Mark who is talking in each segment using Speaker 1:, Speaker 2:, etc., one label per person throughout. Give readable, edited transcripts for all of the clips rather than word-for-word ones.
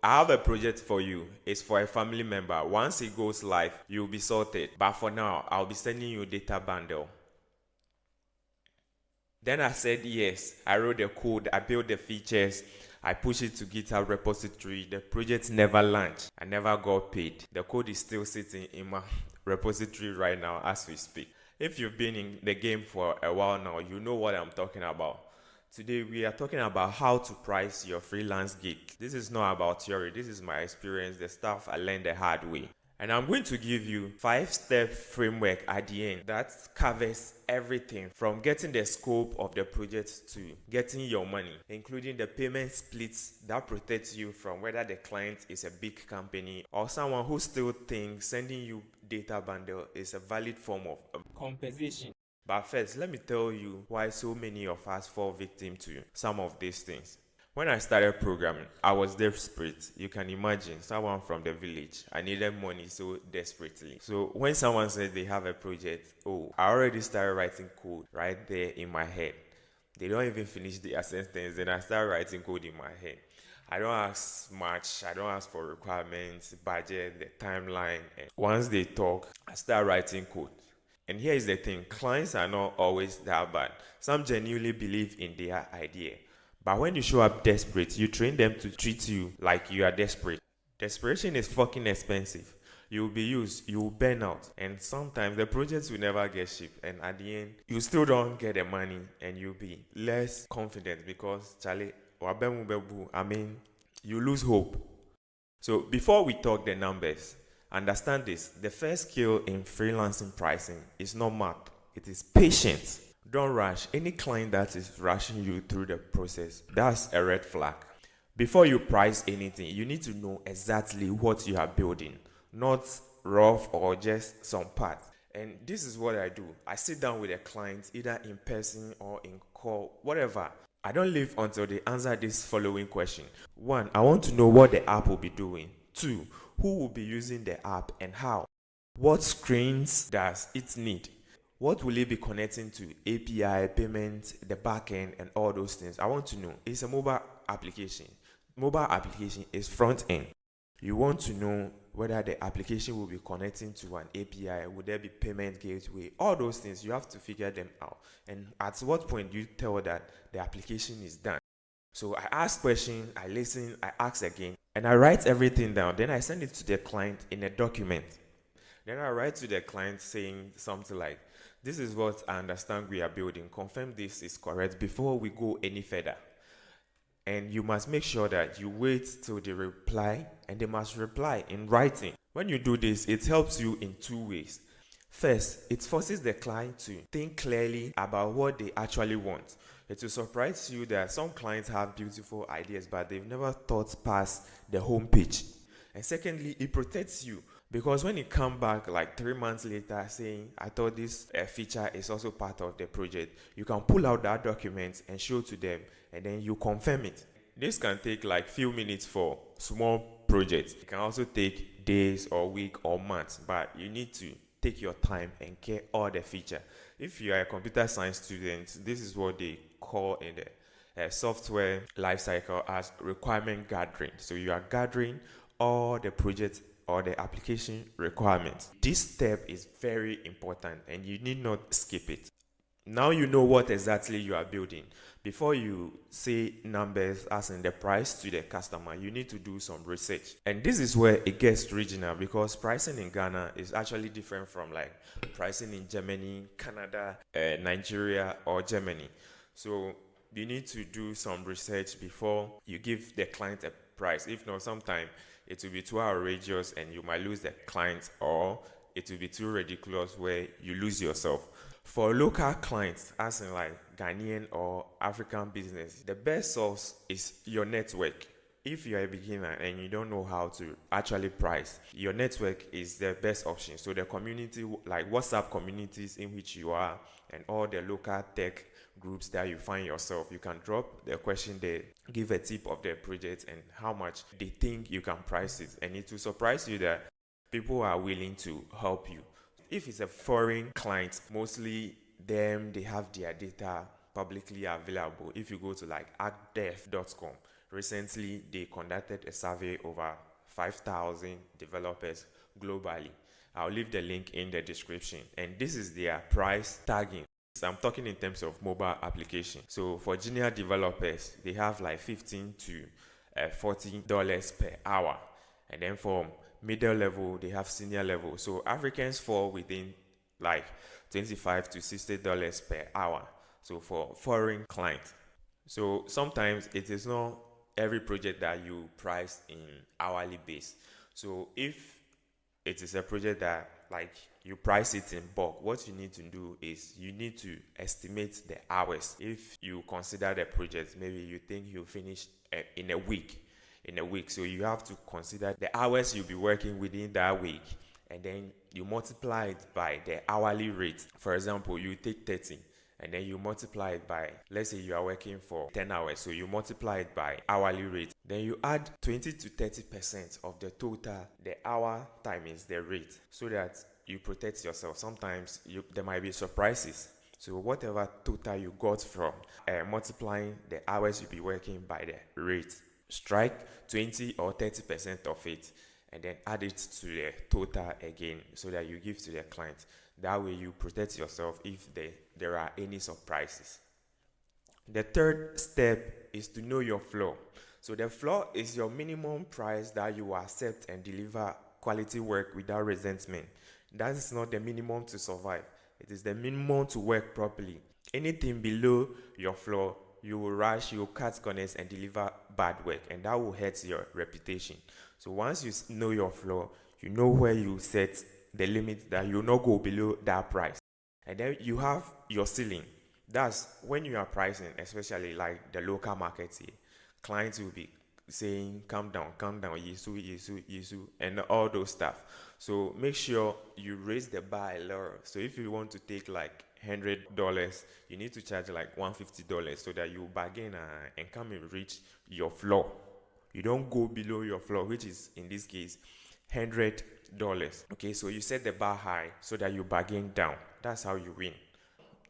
Speaker 1: I have a project for you. It's for a family member. Once it goes live, you'll be sorted. But for now, I'll be sending you a data bundle. Then I said yes. I wrote the code, I built the features, I pushed it to GitHub repository. The project never launched. I never got paid. The code is still sitting in my repository right now as we speak. If you've been in the game for a while now, you know what I'm talking about. Today we are talking about how to price your freelance gig. This is not about theory, this is my experience, the stuff I learned the hard way. And I'm going to give you 5-step framework at the end that covers everything from getting the scope of the project to getting your money, including the payment splits that protects you from whether the client is a big company or someone who still thinks sending you data bundle is a valid form of compensation. But first, let me tell you why so many of us fall victim to some of these things. When I started programming, I was desperate. You can imagine someone from the village. I needed money so desperately. So when someone said they have a project, oh, I already started writing code right there in my head. They don't even finish their sentence, then I start writing code in my head. I don't ask much. I don't ask for requirements, budget, the timeline. And once they talk, I start writing code. And here is the thing, clients are not always that bad. Some genuinely believe in their idea. But when you show up desperate, you train them to treat you like you are desperate. Desperation is fucking expensive. You will be used, you will burn out, and sometimes the projects will never get shipped. And at the end, you still don't get the money, and you'll be less confident because Charlie, I mean, you lose hope. So before we talk the numbers, understand this: the first skill in freelancing pricing is not math; it is patience. Don't rush. Any client that is rushing you through the process, that's a red flag. Before you price anything, you need to know exactly what you are building, not rough or just some parts. And this is what I do. I sit down with a client either in person or in call, whatever. I don't leave until they answer this following question. One, I want to know what the app will be doing. Two, who will be using the app and how? What screens does it need? What will it be connecting to? API, payment, the backend, and all those things. I want to know. It's a mobile application. Mobile application is front end. You want to know whether the application will be connecting to an API, would there be payment gateway, all those things. You have to figure them out. And at what point do you tell that the application is done? So I ask questions, I listen, I ask again, and I write everything down. Then I send it to the client in a document. Then I write to the client saying something like, this is what I understand we are building. Confirm this is correct before we go any further. And you must make sure that you wait till they reply, and they must reply in writing. When you do this, it helps you in two ways. First, it forces the client to think clearly about what they actually want. It will surprise you that some clients have beautiful ideas, but they've never thought past the home page. And secondly, it protects you because when you come back like 3 months later saying, I thought this feature is also part of the project, you can pull out that document and show to them, and then you confirm it. This can take like few minutes for small projects. It can also take days or week or months, but you need to take your time and get all the feature. If you are a computer science student, this is what they call in the software lifecycle as requirement gathering. So you are gathering all the project or the application requirements. This step is very important and you need not skip it. Now you know what exactly you are building. Before you say numbers as in the price to the customer, you need to do some research. And this is where it gets regional because pricing in Ghana is actually different from like pricing in Germany, Canada, Nigeria, or Germany. So you need to do some research before you give the client a price. If not, sometimes it will be too outrageous and you might lose the client, or it will be too ridiculous where you lose yourself. For local clients, as in like Ghanaian or African business, the best source is your network. If you're a beginner and you don't know how to actually price, your network is the best option. So the community, like WhatsApp communities in which you are, and all the local tech groups that you find yourself, you can drop the question there, give a tip of the project and how much they think you can price it. And it will surprise you that people are willing to help you. If it's a foreign client, mostly them, they have their data publicly available. If you go to like arcdev.com, Recently, they conducted a survey over 5,000 developers globally. I'll leave the link in the description. And this is their price tagging. So I'm talking in terms of mobile application. So for junior developers, they have like $15 to $40 per hour. And then for middle level, they have senior level. So Africans fall within like $25 to $60 per hour. So for foreign clients. So sometimes it is not every project that you price in hourly base. So if it is a project that like you price it in bulk, what you need to do is you need to estimate the hours. If you consider the project, maybe you think you finish in a week, so you have to consider the hours you'll be working within that week, and then you multiply it by the hourly rate. For example, you take 30 and then you multiply it by, let's say you are working for 10 hours, so you multiply it by hourly rate. Then you add 20 to 30% of the total, the hour times the rate, so that you protect yourself. Sometimes there might be surprises. So whatever total you got from multiplying the hours you'll be working by the rate, strike 20 or 30% of it and then add it to the total again, so that you give to the client. That way you protect yourself if there are any surprises. The third step is to know your floor. So the floor is your minimum price that you accept and deliver quality work without resentment. That is not the minimum to survive. It is the minimum to work properly. Anything below your floor, you will rush, you will cut corners and deliver bad work, and that will hurt your reputation. So once you know your floor, you know where you set the limit that you will not go below that price. And then you have your ceiling. That's when you are pricing, especially like the local market here. Clients will be saying, calm down, yisu, yisu, yisu, and all those stuff. So make sure you raise the bar a lot. So if you want to take like $100, you need to charge like $150, so that you bargain and come and reach your floor. You don't go below your floor, which is in this case $100. Okay, so you set the bar high so that you bargain down. That's how you win.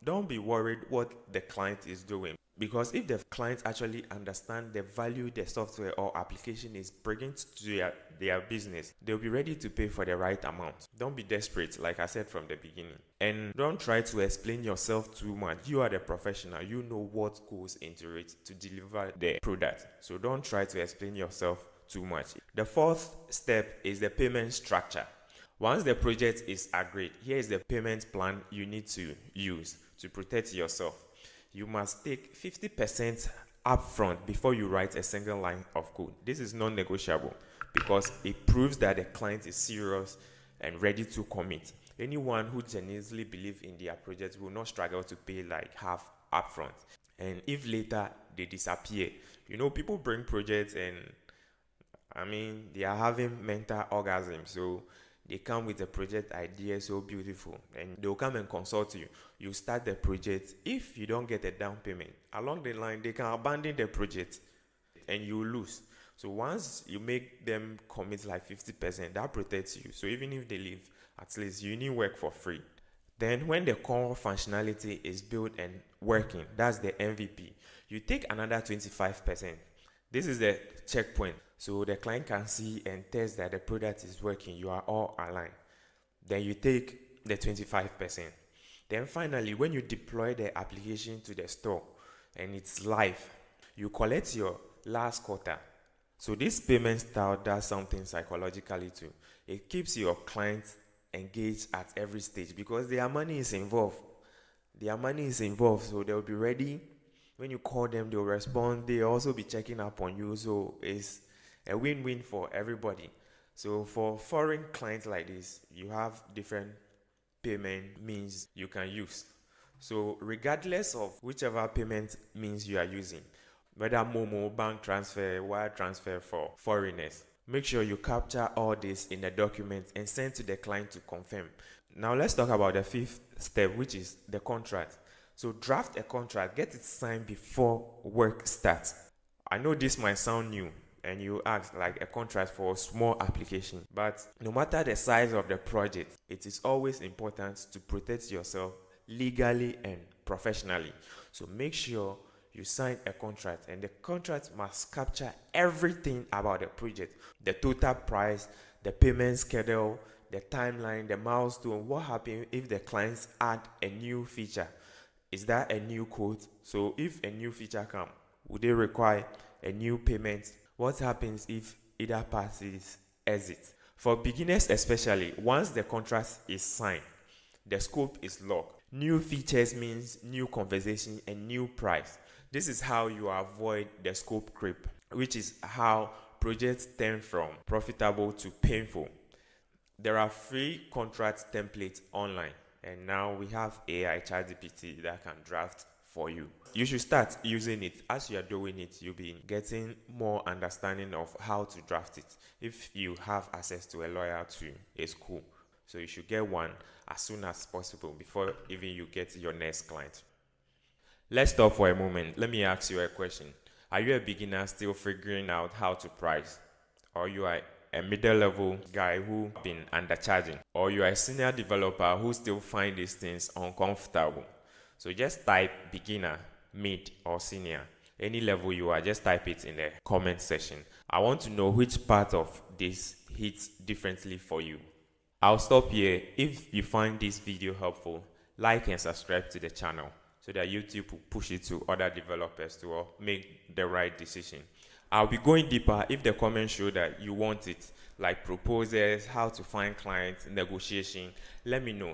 Speaker 1: Don't be worried what the client is doing, because if the client actually understand the value the software or application is bringing to their business, they'll be ready to pay for the right amount. Don't be desperate, like I said from the beginning. And don't try to explain yourself too much. You are the professional. You know what goes into it to deliver the product. So don't try to explain yourself too much. The fourth step is the payment structure. Once the project is agreed, here is the payment plan you need to use to protect yourself. You must take 50% upfront before you write a single line of code. This is non-negotiable because it proves that the client is serious and ready to commit. Anyone who genuinely believes in their project will not struggle to pay like half upfront. And if later they disappear, people bring projects and they are having mental orgasm. So they come with a project idea so beautiful and they'll come and consult you. You start the project. If you don't get a down payment, along the line, they can abandon the project and you lose. So once you make them commit like 50%, that protects you. So even if they leave, at least you need work for free. Then when the core functionality is built and working, that's the MVP, you take another 25%. This is the checkpoint. So the client can see and test that the product is working. You are all aligned. Then you take the 25%. Then finally, when you deploy the application to the store and it's live, you collect your last quarter. So this payment style does something psychologically too. It keeps your clients engaged at every stage because their money is involved. So they'll be ready. When you call them, they'll respond. They'll also be checking up on you. So it's a win-win for everybody. So for foreign clients like this, you have different payment means you can use. So regardless of whichever payment means you are using, whether Momo, bank transfer, wire transfer for foreigners, make sure you capture all this in a document and send to the client to confirm. Now let's talk about the fifth step, which is the contract. So draft a contract, get it signed before work starts. I know this might sound new and you ask like a contract for a small application, but no matter the size of the project, it is always important to protect yourself legally and professionally. So make sure you sign a contract, and the contract must capture everything about the project: the total price, the payment schedule, the timeline, the milestone. What happens if the clients add a new feature? Is that a new code? So if a new feature comes, would they require a new payment? What happens if either parties exit? For beginners especially, once the contract is signed, the scope is locked. New features means new conversation and new price. This is how you avoid the scope creep, which is how projects turn from profitable to painful. There are free contract templates online, and now we have AI ChatGPT that can draft for you. You should start using it. As you are doing it, you'll be getting more understanding of how to draft it. If you have access to a lawyer too, it's cool. So you should get one as soon as possible before even you get your next client. Let's stop for a moment. Let me ask you a question. Are you a beginner still figuring out how to price? Or you are a middle level guy who been undercharging? Or you are a senior developer who still find these things uncomfortable? So just type beginner, mid, or senior. Any level you are, just type it in the comment section. I want to know which part of this hits differently for you. I'll stop here. If you find this video helpful, like and subscribe to the channel so that YouTube will push it to other developers to make the right decision. I'll be going deeper if the comments show that you want it, like proposals, how to find clients, negotiation. Let me know.